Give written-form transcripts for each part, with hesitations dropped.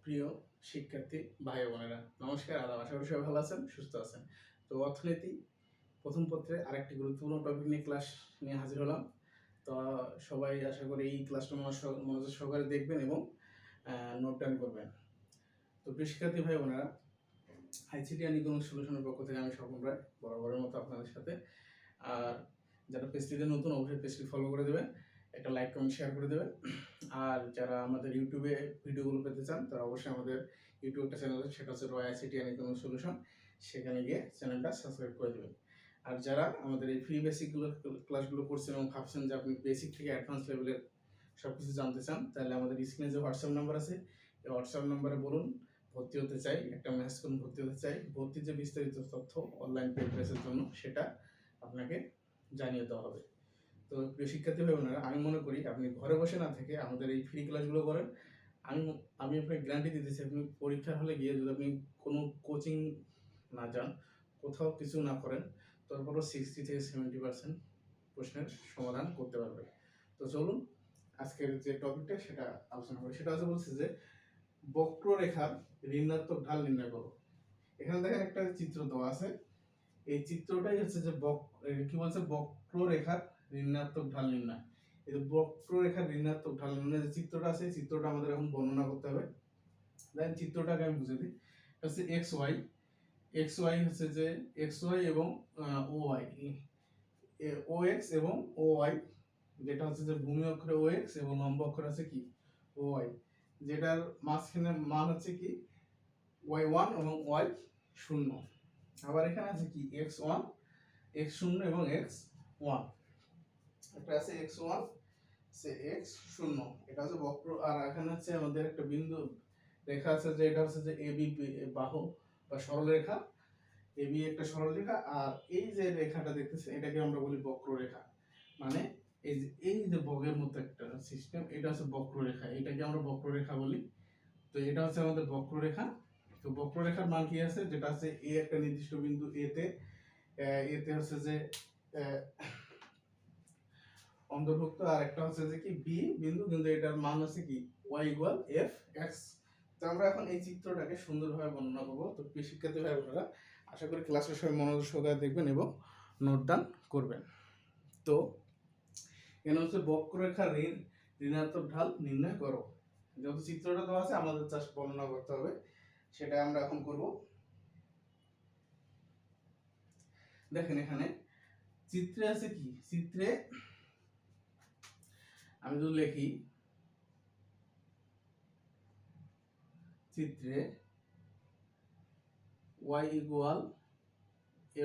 প্রিয় শিক্ষার্থী ভাই বোনেরা, নমস্কার, আদাব। আশা করি সবাই ভালো আছেন, সুস্থ আছেন। তো অর্থনীতি প্রথম পত্রে আরেকটি গুরুত্বপূর্ণ টপিক নিয়ে ক্লাস নিয়ে হাজির হলাম। তো সবাই আশা করি এই ক্লাসটা মনোযোগ সহকারে দেখবেন এবং নোট ডাউন করবেন। তো প্রিয় শিক্ষার্থী ভাই বোনেরা, আইসিটি অ্যান্ড ইকোনমিক সলিউশনের পক্ষ থেকে আমি স্বপন রায় বরাবরের মতো আপনাদের সাথে। আর যারা পেজটিতে নতুন, অবশ্যই পেজটি ফলো করে দেবেন, একটা লাইক কমেন্ট শেয়ার করে দেবেন। আর যারা আমাদের ইউটিউবে ভিডিওগুলো পেতে চান তারা অবশ্যই আমাদের ইউটিউব একটা চ্যানেল আছে, সেটা হচ্ছে রয় আইসিটি অ্যান্ড ইকোনমিক সলিউশন। সেখানে গিয়ে চ্যানেলটা সাবস্ক্রাইব করে দেবেন। আর যারা আমাদের এই ফ্রি বেসিকগুলো ক্লাসগুলো করছেন এবং ভাবছেন যে আপনি বেসিক থেকে অ্যাডভান্স লেভেলের সব কিছু জানতে চান, তাহলে আমাদের স্ক্রিনে যে হোয়াটসঅ্যাপ নাম্বার আছে, এই হোয়াটসঅ্যাপ নাম্বারে বলুন ভর্তি হতে চাই, একটা মেসেজ করুন ভর্তি হতে চাই। ভর্তির যে বিস্তারিত তথ্য অনলাইন প্রেসের জন্য সেটা আপনাকে জানিয়ে দেওয়া হবে। তো প্রিয় শিক্ষার্থী ভাই বোনেরা, আমি মনে করি আপনি ঘরে বসে না থেকে আমাদের এই ফ্রি ক্লাসগুলো করেন। আমি আমি আপনাকে গ্যারান্টি দিতেছি, আপনি পরীক্ষার হলে গিয়ে যদি আপনি কোনো কোচিং না যান, কোথাও কিছু না করেন, তারপরও 60 থেকে 70% প্রশ্নের সমাধান করতে পারবেন। তো চলুন আজকের যে টপিকটা সেটা আলোচনা করি। সেটা হচ্ছে বলছে যে বক্ররেখার ঋণাত্মক ঢাল নির্ণয় করো। এখানে দেখেন একটা চিত্র দেওয়া আছে। এই চিত্রটাই হচ্ছে যে কি বলছে, বক্ররেখার ঋণাত্মক ঢাল নির্ণয়। এই বক্ররেখার ঋণাত্মক ঢাল নির্ণয় যে চিত্রটা আছে, এই চিত্রটা আমাদের এখন বর্ণনা করতে হবে। দেখেন চিত্রটাকে আমি বুঝে দিই। হচ্ছে এক্স ওয়াই হচ্ছে যে এক্স ওয়াই এবং ও ওয়াই, ও এক্স এবং ও ওয়াই, যেটা হচ্ছে যে ভূমি অক্ষরে ও এক্স এবং লম্ব অক্ষর আছে কি ও ওয়াই, যেটার মাঝখানে মান হচ্ছে কি ওয়াই ওয়ান এবং ওয়াই শূন্য। আবার এখানে আছে কি এক্স ওয়ান, এক্স শূন্য এবং এক্স ওয়ান। একটা আছে এক্স ওয়ান, সে এক্স শূন্য, এটা হচ্ছে বক্র। আর এখানে হচ্ছে আমাদের একটা বিন্দু রেখা আছে, যে এটা হচ্ছে যে এবি বাহু বা সরলরেখা। এবি একটা সরলরেখা, আর এই যে রেখাটা দেখতেছে এটাকে আমরা বলি বক্ররেখা। মানে এই যে বগের মতো একটা সিস্টেম, এটা হচ্ছে বক্ররেখা, এটাকে আমরা বক্ররেখা বলি। তো এটা হচ্ছে আমাদের বক্ররেখা। তো বক্ররেখার মান কি আছে, যেটা আছে এ একটা নির্দিষ্ট বিন্দু এতে, এতে হচ্ছে যে অন্তর্ভুক্ত, আর একটা হচ্ছে যে কি বি বিন্দু, কিন্তু এটার মান হচ্ছে কি y ইকুয়াল f x। তো আমরা এখন এই চিত্রটাকে সুন্দরভাবে বর্ণনা করবো। তো প্রিয় শিক্ষার্থী ভাই বোনেরা, আশা করি ক্লাসের সবাই মনোযোগ সহকারে দেখবেন এবং নোট ডাউন করবেন। তো এখানে হচ্ছে বক্ররেখার ঋণাত্মক ঢাল নির্ণয় করো। যেহেতু চিত্রটা দেওয়া আছে, আমাদের চাষ বর্ণনা করতে হবে, সেটা আমরা এখন করব। দেখেন এখানে চিত্রে আছে কি, চিত্রে আমি যদি লিখি, চিত্রে y ইকুয়াল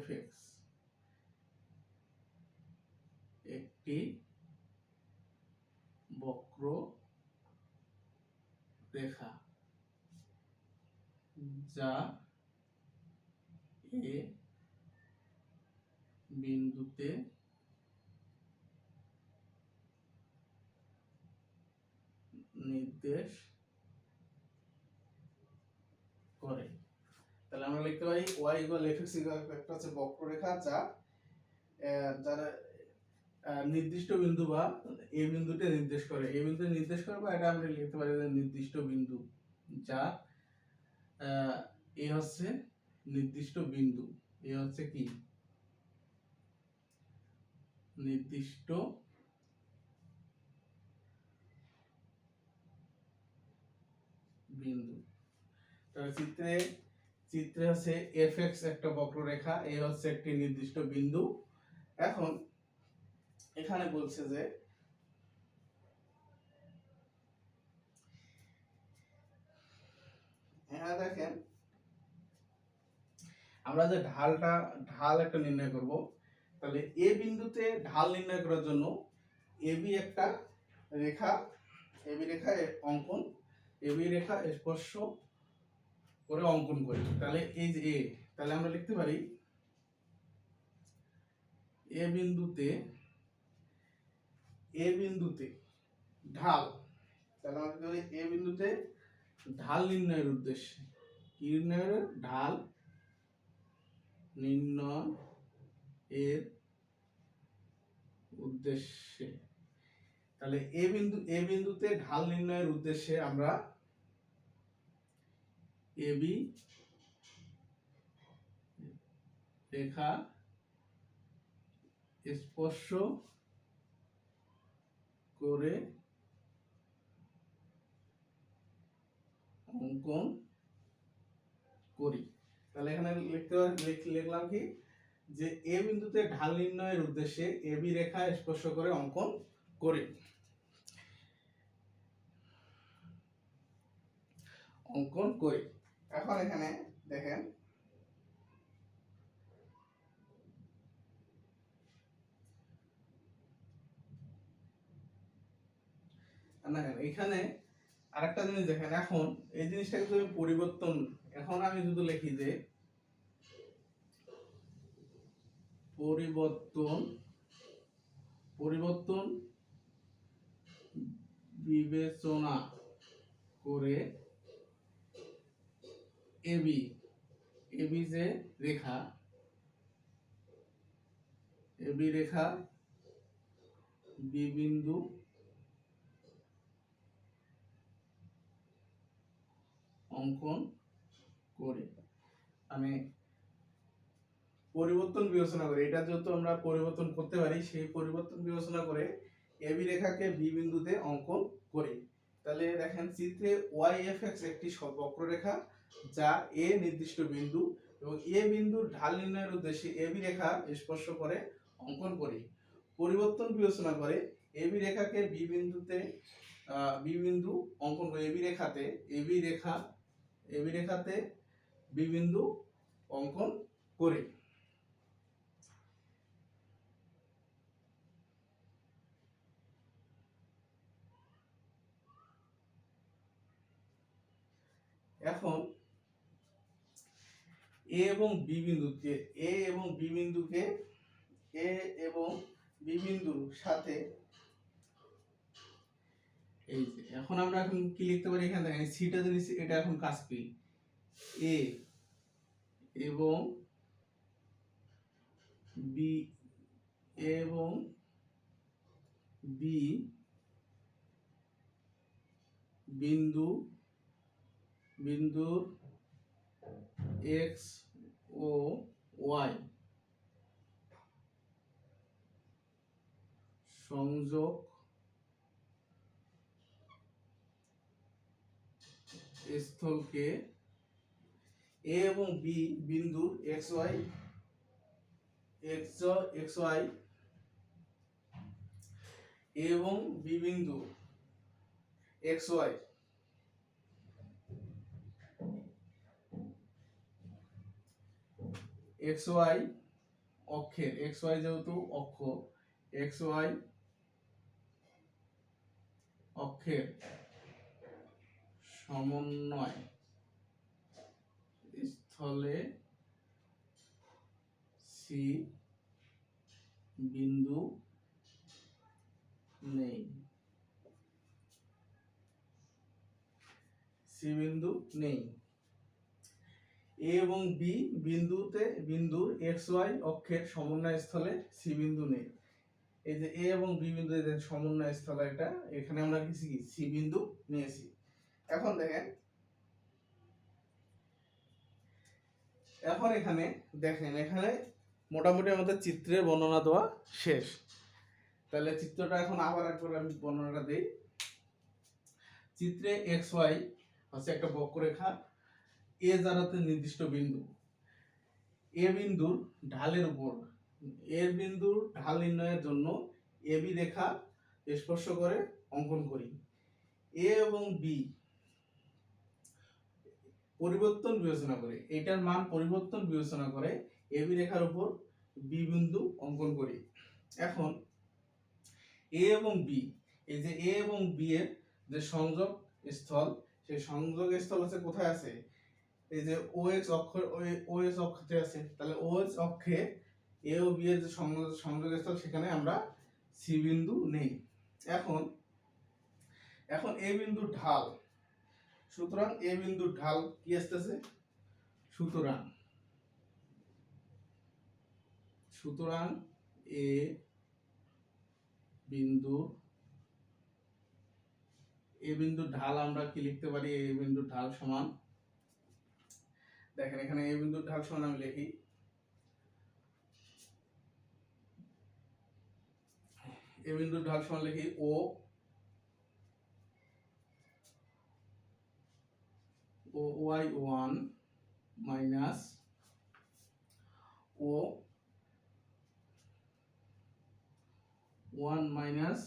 fx একটি বক্র রেখা, যা এ বিন্দুতে নির্দেশ করে। তাহলে আমরা লিখতে পারি y ইকুয়াল fx ইকুয়াল একটা হচ্ছে বক্ররেখা যা যারা নির্দিষ্ট বিন্দু বা এ বিন্দুতে নির্দেশ করে, এ বিন্দুতে নির্দেশ করে, বা এটা আমরা লিখতে পারি নির্দিষ্ট বিন্দু, যা এ হচ্ছে নির্দিষ্ট বিন্দু, এ হচ্ছে কি নির্দিষ্ট বিন্দু। তাহলে চিত্রে হচ্ছে fx একটা বক্ররেখা, এ হচ্ছে একটি নির্দিষ্ট বিন্দু। এখন এখানে বলছে যে হ্যাঁ দেখেন, আমরা যে ঢাল একটা নির্ণয় করব, তাহলে এ বিন্দুতে ঢাল নির্ণয় করার জন্য এবি একটা রেখা, এবি রেখা অঙ্কন, এবি রেখা স্পর্শ করে অঙ্কন করি। তাহলে এই যে এ, তাহলে আমরা লিখতে পারি এ বিন্দুতে ঢাল। তাহলে আমরা লিখতে পারি এ বিন্দুতে ঢাল নির্ণয়ের উদ্দেশ্যে, কি নির্ণয়ের ঢাল নির্ণয় এর উদ্দেশ্যে। তাহলে এ বিন্দুতে ঢাল নির্ণয়ের উদ্দেশ্যে আমরা এবি রেখা স্পর্শ করে অঙ্কন করি। তাহলে এখানে লিখলাম কি যে এ বিন্দুতে ঢাল নির্ণয়ের উদ্দেশ্যে এবি রেখা স্পর্শ করে অঙ্কন করি। এখন এখানে দেখেন এখানে আরেকটা জিনিস দেখেন, এখন এই জিনিসটাকে যদি পরিবর্তন, এখন আমি যদি লিখি যে পরিবর্তন বিবেচনা করে এবি যে রেখা, এবি রেখা বি বিন্দু অঙ্কন করে, মানে পরিবর্তন বিবেচনা করে, এটা যেহেতু আমরা পরিবর্তন করতে পারি, সেই পরিবর্তন বিবেচনা করে এবি রেখাকে বি বিন্দুতে অঙ্কন করি। তাহলে দেখেন চিত্রে ওয়াইএফএক্স একটি বক্ররেখা যা এ নির্দিষ্ট বিন্দু এবং এ বিন্দুর ঢাল নির্ণয়ের উদ্দেশ্যে এবি রেখা স্পর্শ করে অঙ্কন করি। পরিবর্তন বিবেচনা করে এবি রেখাকে বি বিন্দু অঙ্কন করে, এবি রেখাতে বি বিন্দু অঙ্কন করি। এখন এ এবং বি বিন্দুর সাথে এই যে এখন আমরা এখন কি লিখতে পারি, এখানে দেখেন সিটা জিনিস, এটা এখন কাজ কি, এ এবং বি বিন্দুর এক্স ও ওয়াই সংযোগ স্থলকে এ এবং বি বিন্দুর এক্স ওয়াই এবং বি বিন্দু এক্স ওয়াই অক্ষের, এক্স ওয়াই যেহেতু অক্ষ, এক্স ওয়াই অক্ষের সমন্বয় স্থলে সি বিন্দু নেই, এ এবং বি বিন্দুর এক্স ওয়াই অক্ষের সমন্বয় স্থলে সি বিন্দু নেই। এই যে এ এবং বি বিন্দু এদের সমন্বয় স্থল, এটা এখানে আমরা কি সি বিন্দু নিয়েছি। এখন দেখেন, এখানে দেখেন, এখানে মোটামুটি আমাদের চিত্রের বর্ণনা দেওয়া শেষ। তাহলে চিত্রটা এখন আবার একবার আমি বর্ণনাটা দেই। চিত্রে এক্স ওয়াই হচ্ছে একটা বক্ররেখা, এ দ্বারাতে নির্দিষ্ট বিন্দু, এ বিন্দুর ঢালের উপর এর বিন্দুর ঢাল নির্ণয়ের জন্য এবি রেখা স্পর্শ করে অঙ্কন করি। এ এবং বি পরিবর্তন বিবেচনা করে, এটার মান পরিবর্তন বিবেচনা করে এবি রেখার উপর বি বিন্দু অঙ্কন করি। এখন এ এবং বি, এই যে এ এবং বি এর যে সংযোগ স্থল, সেই সংযোগ স্থল আছে কোথায় আছে, এই যে ওএক্স অক্ষে আছে। তাহলে ওএক্স অক্ষে এ ও বি এর যে সংযোগ স্থল, সেখানে আমরা সি বিন্দু নেই। এখন এ বিন্দুর ঢাল, সুতরাং এ বিন্দুর ঢাল কি আসতেছে, সুতরাং এ বিন্দুর ঢাল আমরা কি লিখতে পারি, এ বিন্দুর ঢাল সমান দেখেন এখানে এ বিন্দুর ঢাল সমান আমি লিখি এ বিন্দুর ঢাল সমান লিখি ও y1 মাইনাস ও 1 মাইনাস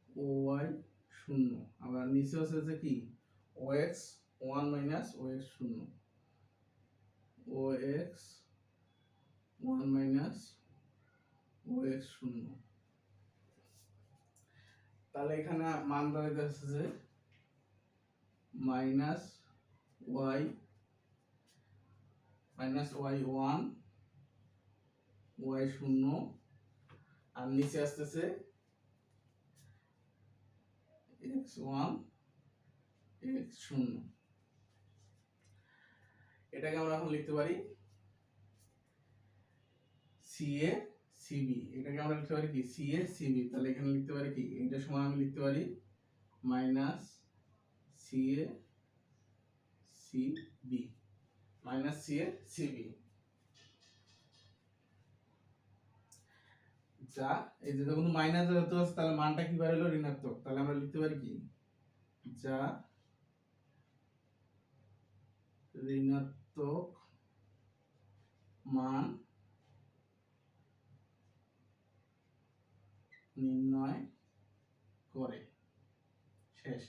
ওy 0 আবার নিচে আছে যে কি ox 1 minus ox 0 ox 1 minus ox 0 তাহলে এখানে মান দাঁড়াইতেছে যে minus y minus y1 y 0 আর নিচে আসতেছে x1 x 0 এটাকে আমরা এখন লিখতে পারি CA CB এটাকে আমরা লিখতে পারি কি CA CB তাহলে এখানে লিখতে পারি কি এটা সমান আমি লিখতে পারি minus CA CB minus CA CB যা এই যে যখন মাইনাস হতে আছে তাহলে মানটা কি বার হলো ঋণাত্মক তাহলে আমরা লিখতে পারি কি যা ঋণাত্মক মান নির্ণয় করে শেষ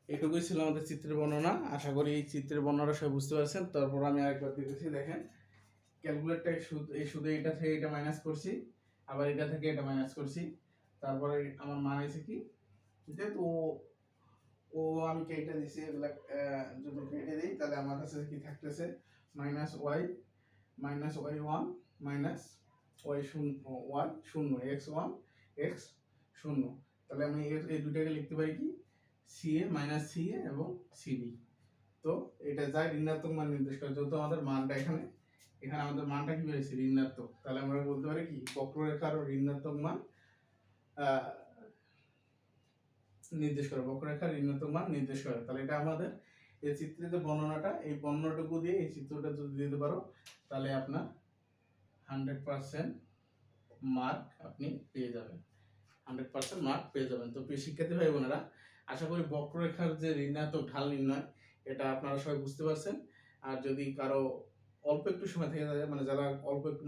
এটুকুই ছিল আমাদের চিত্রের বর্ণনা আশা করি এই চিত্রের বর্ণনা সবাই বুঝতে পারছেন তারপর আমি আরেকবার দিতেছি দেখেন ক্যালকুলেটরটা এই শুধু এটা থেকে এটা মাইনাস করছি আবার এটা থেকে এটা মাইনাস করছি তারপরে আমার মান আছে কি যেহেতু ও আমি কেটে দিছি এগুলা যদি কেটে দিই তাহলে আমার কাছে কি থাকতেছে minus Y one minus Y শূন্য এক্স ওয়ান এক্স শূন্য তাহলে আমি এই দুটাকে লিখতে পারি কি সিএ মাইনাস সিএ এবং সিবি তো এটা যায় ঋণাত্মক মান নির্দেশ করে যেহেতু আমাদের মানটা এখানে আমাদের মানটা কি বেরিয়েছে ঋণাত্মক তাহলে আমরা বলতে পারি কি বক্ররেখার ঋণাত্মক মান নির্দেশ করে বক্ররেখার ঋণাত্মক মান নির্দেশ করে তাহলে এটা আমাদের এই চিত্রের যে বর্ণনাটা এই বর্ণনাটুকু দিয়ে এই চিত্রটা যদি দিতে পারো তাহলে আপনার 100% মার্ক আপনি পেয়ে যাবেন 100% মার্ক পেয়ে যাবেন তো প্রিয় শিক্ষার্থী ভাই বোনেরা আশা করি বক্ররেখার যে ঋণাত্মক ঢাল নির্ণয় এটা আপনারা সবাই বুঝতে পারছেন আর যদি কারো অল্প একটু সময় থেকে যায় মানে যারা অল্প একটু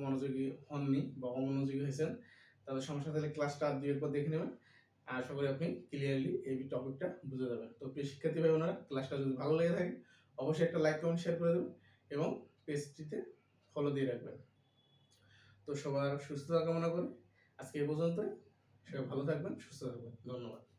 মনোযোগী হননি বা অমনোযোগী হয়েছেন তাদের সমস্যা তাহলে ক্লাসটা 2 এর পর দেখে নেবেন আশা করি আপনি ক্লিয়ারলি এই টপিকটা বুঝে যাবেন তো প্রিয় শিক্ষার্থী ভাই বোনেরা ক্লাসটা যদি ভালো লেগে থাকে অবশ্যই একটা লাইক কমেন্ট শেয়ার করে দেবেন এবং পেজটিতে ফলো দিয়ে রাখবেন তো সবার সুস্থতা কামনা করি আজকে এই পর্যন্তই সবাই ভালো থাকবেন সুস্থ থাকবেন ধন্যবাদ